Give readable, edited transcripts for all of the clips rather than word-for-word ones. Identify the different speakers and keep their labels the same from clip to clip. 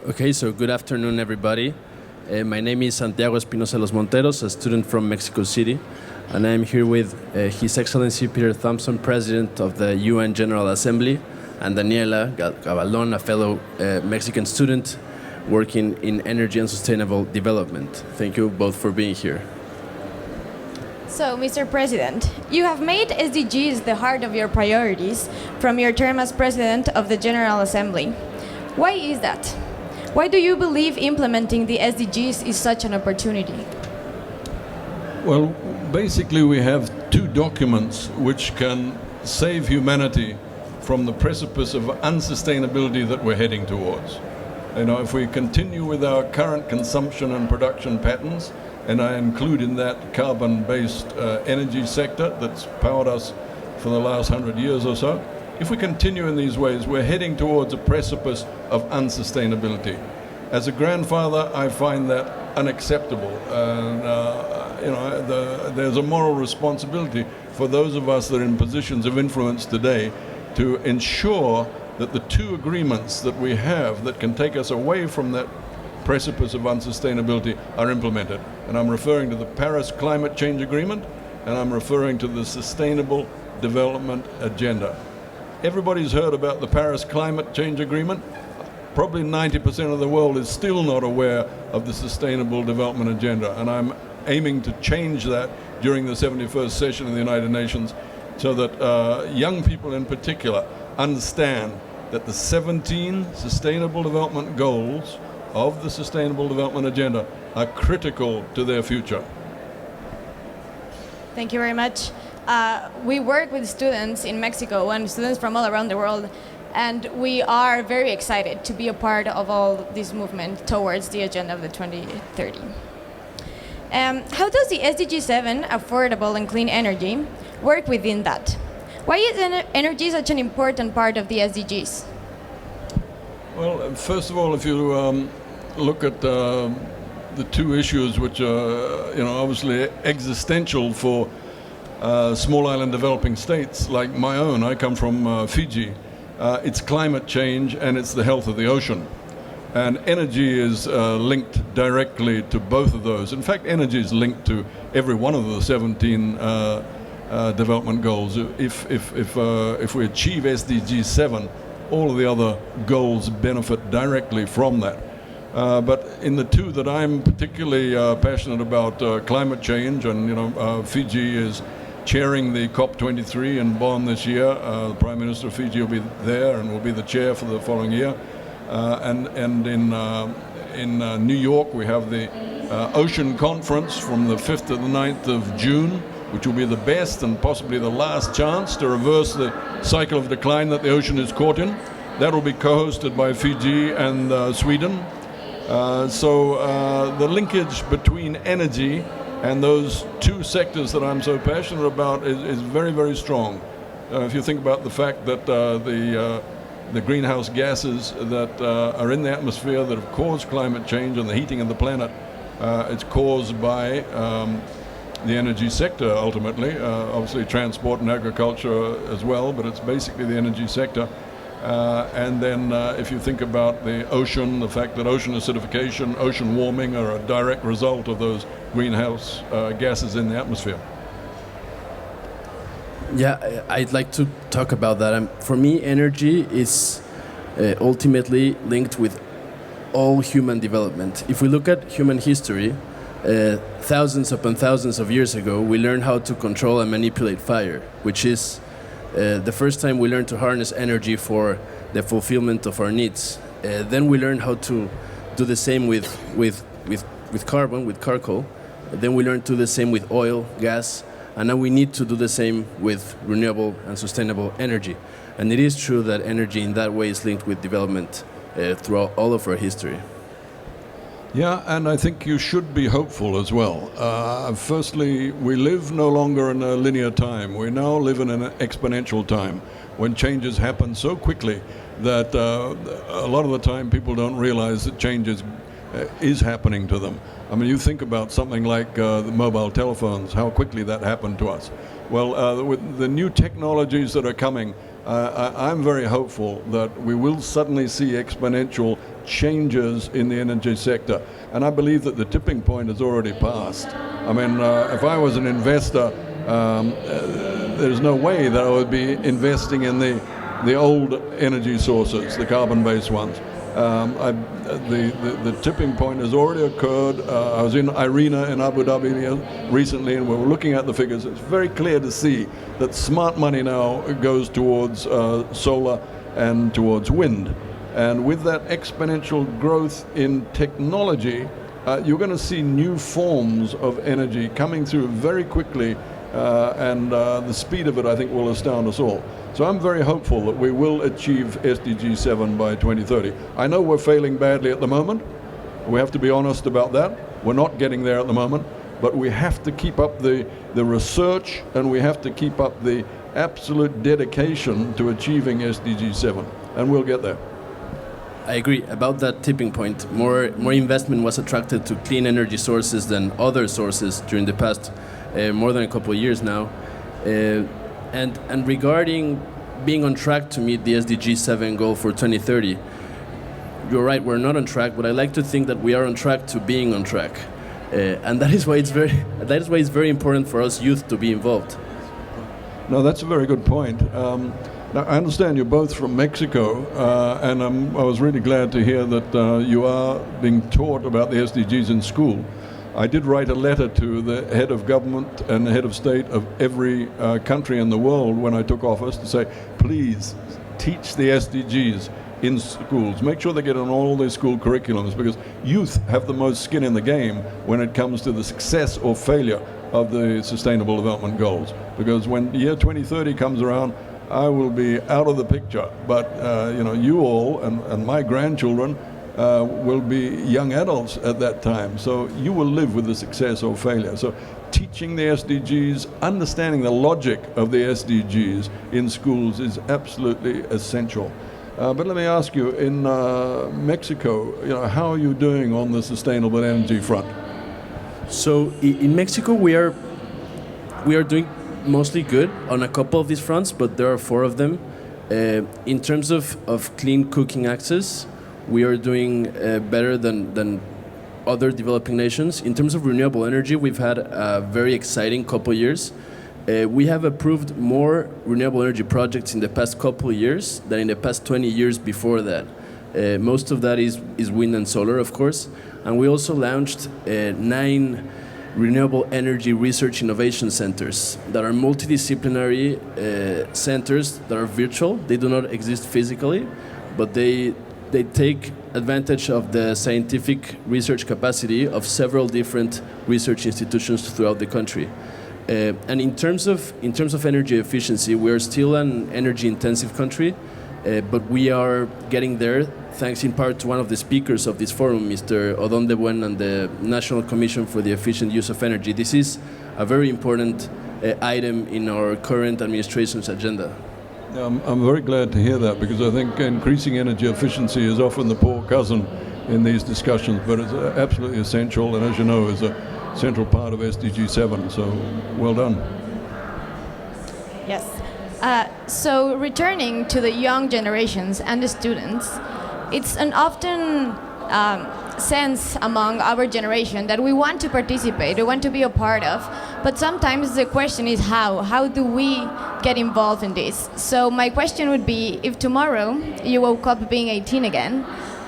Speaker 1: Okay, so good afternoon, everybody. My name is Santiago Espinosa Los Monteros, a student from Mexico City, and I'm here with His Excellency Peter Thomson, President of the UN General Assembly, and Daniela Gavaldón, a fellow Mexican student working in energy and sustainable development. Thank you both for being here.
Speaker 2: So, Mr. President, you have made SDGs the heart of your priorities from your term as President of the General Assembly. Why is that? Why do you believe implementing the SDGs is such an opportunity?
Speaker 3: Well, basically we have two documents which can save humanity from the precipice of unsustainability that we're heading towards. You know, if we continue with our current consumption and production patterns, and I include in that carbon-based energy sector that's powered us for the last 100 years or so, if we continue in these ways, we're heading towards a precipice of unsustainability. As a grandfather, I find that unacceptable. And, there's a moral responsibility for those of us that are in positions of influence today to ensure that the two agreements that we have that can take us away from that precipice of unsustainability are implemented. And I'm referring to the Paris Climate Change Agreement, and I'm referring to the Sustainable Development Agenda. Everybody's heard about the Paris Climate Change Agreement. Probably 90% of the world is still not aware of the Sustainable Development Agenda, and I'm aiming to change that during the 71st session of the United Nations so that young people in particular understand that the 17 Sustainable Development Goals of the Sustainable Development Agenda are critical to their future.
Speaker 2: Thank you very much. We work with students in Mexico and students from all around the world, and we are very excited to be a part of all this movement towards the agenda of the 2030. How does the SDG 7, affordable and clean energy, work within that? Why is energy such an important part of the SDGs?
Speaker 3: Well, first of all, if you look at the two issues which are, obviously existential for small island developing states like my own. I come from Fiji. It's climate change and it's the health of the ocean. And energy is linked directly to both of those. In fact, energy is linked to every one of the 17 development goals. If we achieve SDG 7, all of the other goals benefit directly from that. But in the two that I'm particularly passionate about, climate change, and Fiji is chairing the COP23 in Bonn this year. The Prime Minister of Fiji will be there and will be the chair for the following year. And in New York we have the Ocean Conference from the 5th to the 9th of June, which will be the best and possibly the last chance to reverse the cycle of decline that the ocean is caught in. That will be co-hosted by Fiji and Sweden. So the linkage between energy and those two sectors that I'm so passionate about is very, very strong. If you think about the fact that the greenhouse gases that are in the atmosphere that have caused climate change and the heating of the planet, it's caused by the energy sector ultimately, obviously transport and agriculture as well, but it's basically the energy sector. And then if you think about the ocean, the fact that ocean acidification, ocean warming are a direct result of those greenhouse gases in the atmosphere.
Speaker 1: Yeah, I'd like to talk about that. For me, energy is ultimately linked with all human development. If we look at human history, thousands upon thousands of years ago, we learned how to control and manipulate fire, which is the first time we learned to harness energy for the fulfillment of our needs. Then we learned how to do the same with carbon, with charcoal. Then we learned to do the same with oil, gas, and now we need to do the same with renewable and sustainable energy. And it is true that energy in that way is linked with development throughout all of our history.
Speaker 3: Yeah, and I think you should be hopeful as well. Firstly, we live no longer in a linear time. We now live in an exponential time when changes happen so quickly that a lot of the time people don't realize that change is is happening to them. I mean, you think about something like the mobile telephones, how quickly that happened to us. Well, with the new technologies that are coming, I'm very hopeful that we will suddenly see exponential changes in the energy sector. And I believe that the tipping point has already passed. I mean, if I was an investor, there's no way that I would be investing in the old energy sources, the carbon-based ones. The tipping point has already occurred. I was in IRENA in Abu Dhabi recently, and we were looking at the figures. It's very clear to see that smart money now goes towards solar and towards wind. And with that exponential growth in technology, you're going to see new forms of energy coming through very quickly, and the speed of it, I think, will astound us all. So I'm very hopeful that we will achieve SDG 7 by 2030. I know we're failing badly at the moment. We have to be honest about that. We're not getting there at the moment, but we have to keep up the research, and we have to keep up the absolute dedication to achieving SDG 7, and we'll get there.
Speaker 1: I agree about that tipping point. More investment was attracted to clean energy sources than other sources during the past more than a couple of years now. And regarding being on track to meet the SDG 7 goal for 2030, you're right, we're not on track, but I like to think that we are on track to being on track. And that is why it's very important for us youth to be involved.
Speaker 3: No, that's a very good point. Now, I understand you're both from Mexico, and I was really glad to hear that you are being taught about the SDGs in school. I did write a letter to the head of government and the head of state of every country in the world when I took office to say, please teach the SDGs in schools. Make sure they get on all their school curriculums, because youth have the most skin in the game when it comes to the success or failure of the Sustainable Development Goals. Because when the year 2030 comes around, I will be out of the picture, but you all and my grandchildren will be young adults at that time. So you will live with the success or failure. So teaching the SDGs, understanding the logic of the SDGs in schools is absolutely essential. But let me ask you, in Mexico, how are you doing on the sustainable energy front?
Speaker 1: So in Mexico, we are doing mostly good on a couple of these fronts, but there are 4 of them. In terms of clean cooking access, we are doing better than other developing nations. In terms of renewable energy, we've had a very exciting couple of years. We have approved more renewable energy projects in the past couple of years than in the past 20 years before that. Most of that is wind and solar, of course. And we also launched 9 renewable energy research innovation centers that are multidisciplinary centers that are virtual. They do not exist physically, but they take advantage of the scientific research capacity of several different research institutions throughout the country. And in terms of energy efficiency, we are still an energy-intensive country, but we are getting there thanks in part to one of the speakers of this forum, Mr. Odón de Buen, and the National Commission for the Efficient Use of Energy. This is a very important item in our current administration's agenda.
Speaker 3: I'm very glad to hear that, because I think increasing energy efficiency is often the poor cousin in these discussions, but it's absolutely essential, and as you know, is a central part of SDG 7, so well done.
Speaker 2: Yes. So returning to the young generations and the students, it's an often sense among our generation that we want to participate, we want to be a part of, but sometimes the question is how do we get involved in this? So my question would be, if tomorrow you woke up being 18 again,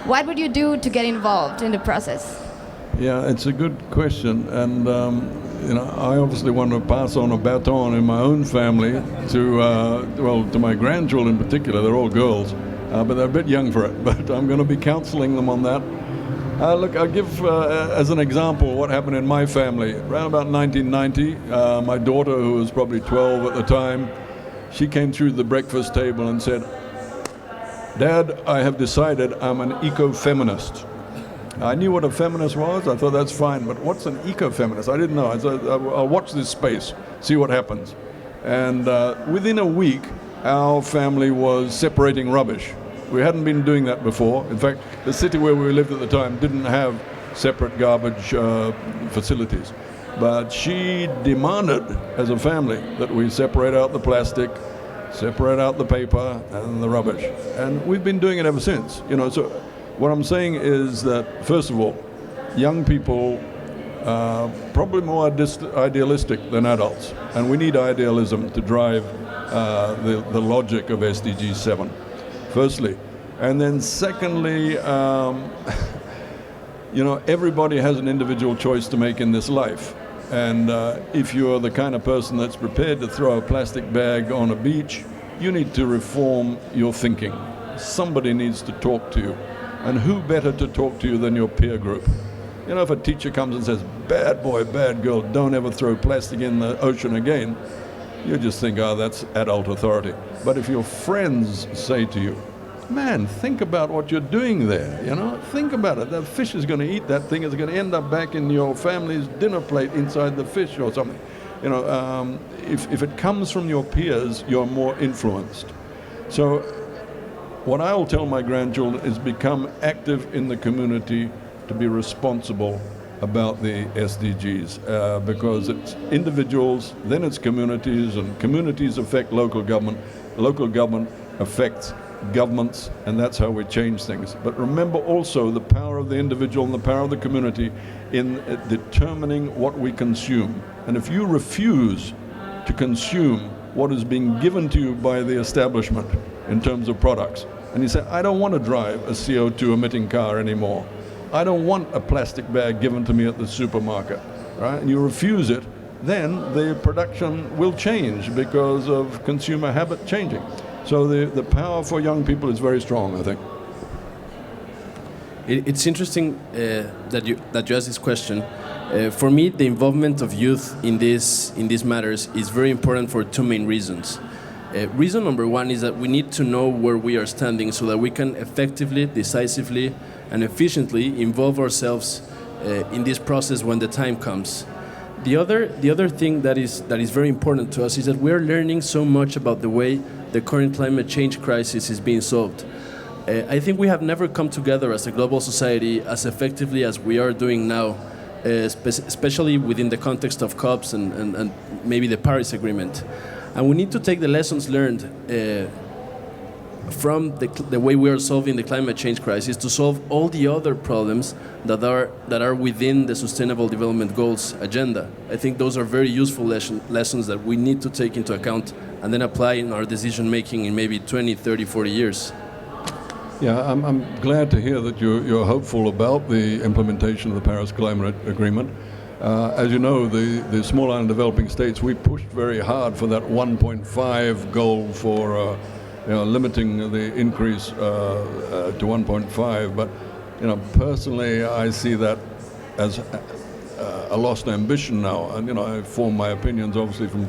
Speaker 2: what would you do to get involved in the process?
Speaker 3: Yeah, it's a good question, and I obviously want to pass on a baton in my own family to my grandchildren in particular. They're all girls, but they're a bit young for it, but I'm going to be counseling them on that. Look, I'll give as an example what happened in my family. Around about 1990, my daughter, who was probably 12 at the time, she came through the breakfast table and said, "Dad, I have decided I'm an eco-feminist." I knew what a feminist was. I thought that's fine, but what's an eco-feminist? I didn't know. I said, I'll watch this space, see what happens. And within a week, our family was separating rubbish. We hadn't been doing that before. In fact, the city where we lived at the time didn't have separate garbage facilities. But she demanded, as a family, that we separate out the plastic, separate out the paper and the rubbish. And we've been doing it ever since. So what I'm saying is that, first of all, young people are probably more idealistic than adults. And we need idealism to drive the logic of SDG 7, firstly. And then secondly, everybody has an individual choice to make in this life. And if you're the kind of person that's prepared to throw a plastic bag on a beach, you need to reform your thinking. Somebody needs to talk to you. And who better to talk to you than your peer group? If a teacher comes and says, bad boy, bad girl, don't ever throw plastic in the ocean again, you just think, oh, that's adult authority. But if your friends say to you, man, think about what you're doing there, think about it. That fish is going to eat that thing. It's going to end up back in your family's dinner plate inside the fish or something. If it comes from your peers, you're more influenced. So what I'll tell my grandchildren is become active in the community to be responsible about the SDGs, because it's individuals, then it's communities, and communities affect local government affects governments, and that's how we change things. But remember also the power of the individual and the power of the community in determining what we consume. And if you refuse to consume what is being given to you by the establishment in terms of products, and you say, I don't want to drive a CO2 emitting car anymore, I don't want a plastic bag given to me at the supermarket, right? And you refuse it, then the production will change because of consumer habit changing. So the power for young people is very strong, I think.
Speaker 1: It's interesting that you ask this question. For me, the involvement of youth in these matters is very important for two main reasons. Reason number one is that we need to know where we are standing so that we can effectively, decisively, and efficiently involve ourselves in this process when the time comes. The other thing that is very important to us is that we are learning so much about the way the current climate change crisis is being solved. I think we have never come together as a global society as effectively as we are doing now, especially within the context of COPs and maybe the Paris Agreement. And we need to take the lessons learned from the way we are solving the climate change crisis to solve all the other problems that are within the Sustainable Development Goals agenda. I think those are very useful lessons that we need to take into account and then apply in our decision making in maybe 20, 30, 40 years.
Speaker 3: Yeah, I'm glad to hear that you're hopeful about the implementation of the Paris Climate Agreement. As you know, the small island developing states, we pushed very hard for that 1.5 goal for limiting the increase to 1.5. But personally, I see that as a lost ambition now. And I form my opinions obviously from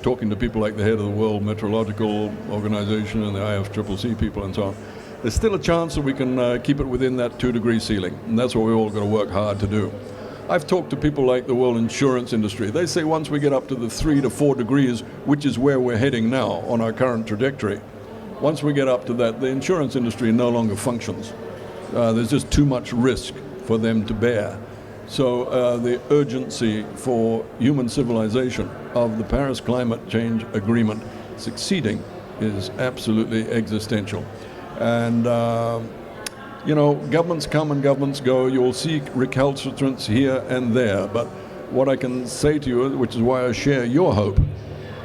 Speaker 3: talking to people like the head of the World Meteorological Organization and the IFCCC people and so on. There's still a chance that we can keep it within that 2-degree ceiling, and that's what we've all got to work hard to do. I've talked to people like the world insurance industry. They say once we get up to the 3 to 4 degrees, which is where we're heading now on our current trajectory, once we get up to that, the insurance industry no longer functions. There's just too much risk for them to bear. So the urgency for human civilization of the Paris Climate Change Agreement succeeding is absolutely existential. And governments come and governments go. You'll see recalcitrance here and there. But what I can say to you, which is why I share your hope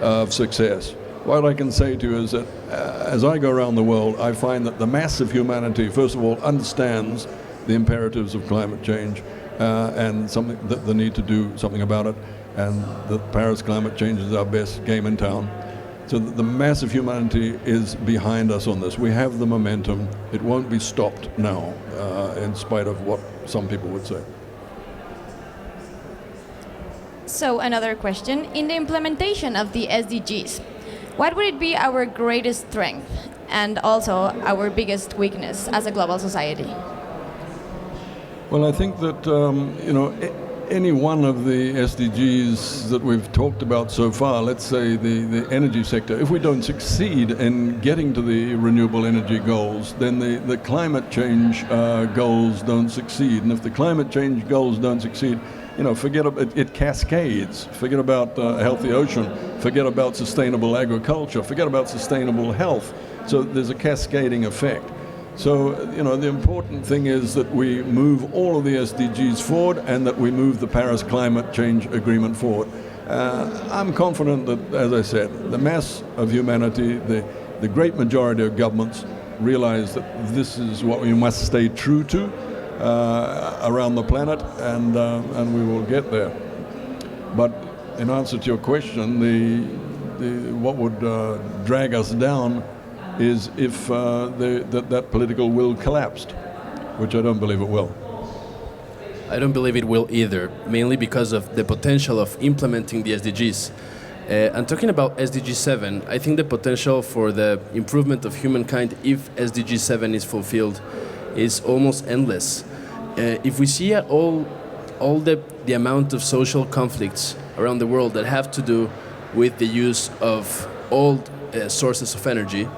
Speaker 3: of success, what I can say to you is that as I go around the world, I find that the mass of humanity, first of all, understands the imperatives of climate change and the need to do something about it. And the Paris climate change is our best game in town. So the mass of humanity is behind us on this. We have the momentum. It won't be stopped now, in spite of what some people would say.
Speaker 2: So another question. In the implementation of the SDGs, what would it be our greatest strength and also our biggest weakness as a global society?
Speaker 3: Well, I think that, any one of the SDGs that we've talked about so far, let's say the energy sector, if we don't succeed in getting to the renewable energy goals, then the climate change goals don't succeed. And if the climate change goals don't succeed, forget about it cascades. Forget about a healthy ocean. Forget about sustainable agriculture. Forget about sustainable health. So there's a cascading effect. So, the important thing is that we move all of the SDGs forward and that we move the Paris Climate Change Agreement forward. I'm confident that, as I said, the mass of humanity, the great majority of governments realize that this is what we must stay true to around the planet, and we will get there. But in answer to your question, what would drag us down is if that political will collapsed, which I don't believe it will.
Speaker 1: I don't believe it will either, mainly because of the potential of implementing the SDGs. And talking about SDG 7, I think the potential for the improvement of humankind if SDG 7 is fulfilled is almost endless. If we see all the amount of social conflicts around the world that have to do with the use of old sources of energy,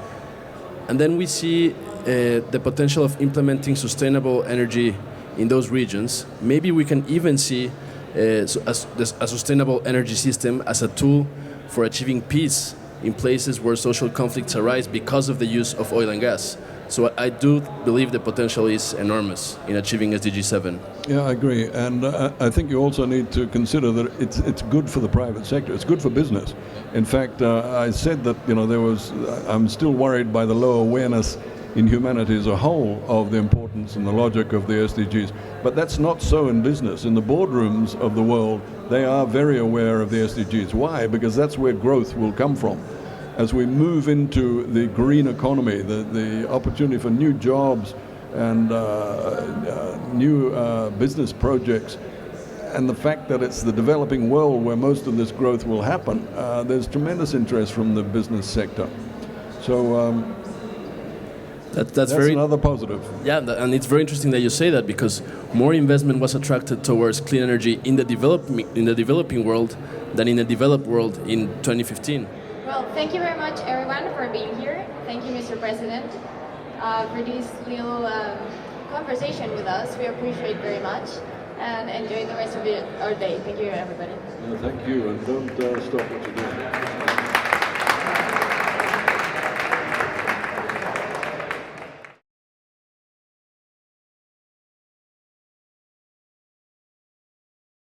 Speaker 1: and then we see the potential of implementing sustainable energy in those regions, maybe we can even see a sustainable energy system as a tool for achieving peace in places where social conflicts arise because of the use of oil and gas. So I do believe the potential is enormous in achieving SDG 7.
Speaker 3: Yeah, I agree. And I think you also need to consider that it's good for the private sector. It's good for business. In fact, I said that, I'm still worried by the low awareness in humanity as a whole of the importance and the logic of the SDGs. But that's not so in business. In the boardrooms of the world, they are very aware of the SDGs. Why? Because that's where growth will come from. As we move into the green economy, the opportunity for new jobs and new business projects, and the fact that it's the developing world where most of this growth will happen, there's tremendous interest from the business sector. So that's another positive.
Speaker 1: Yeah, and it's very interesting that you say that, because more investment was attracted towards clean energy in the developing world than in the developed world in 2015.
Speaker 2: Well, thank you very much, everyone, for being here. Thank you, Mr. President, for this little conversation with us. We appreciate very much, and enjoy the rest of our day. Thank you, everybody.
Speaker 3: Thank you, and don't stop what you're doing.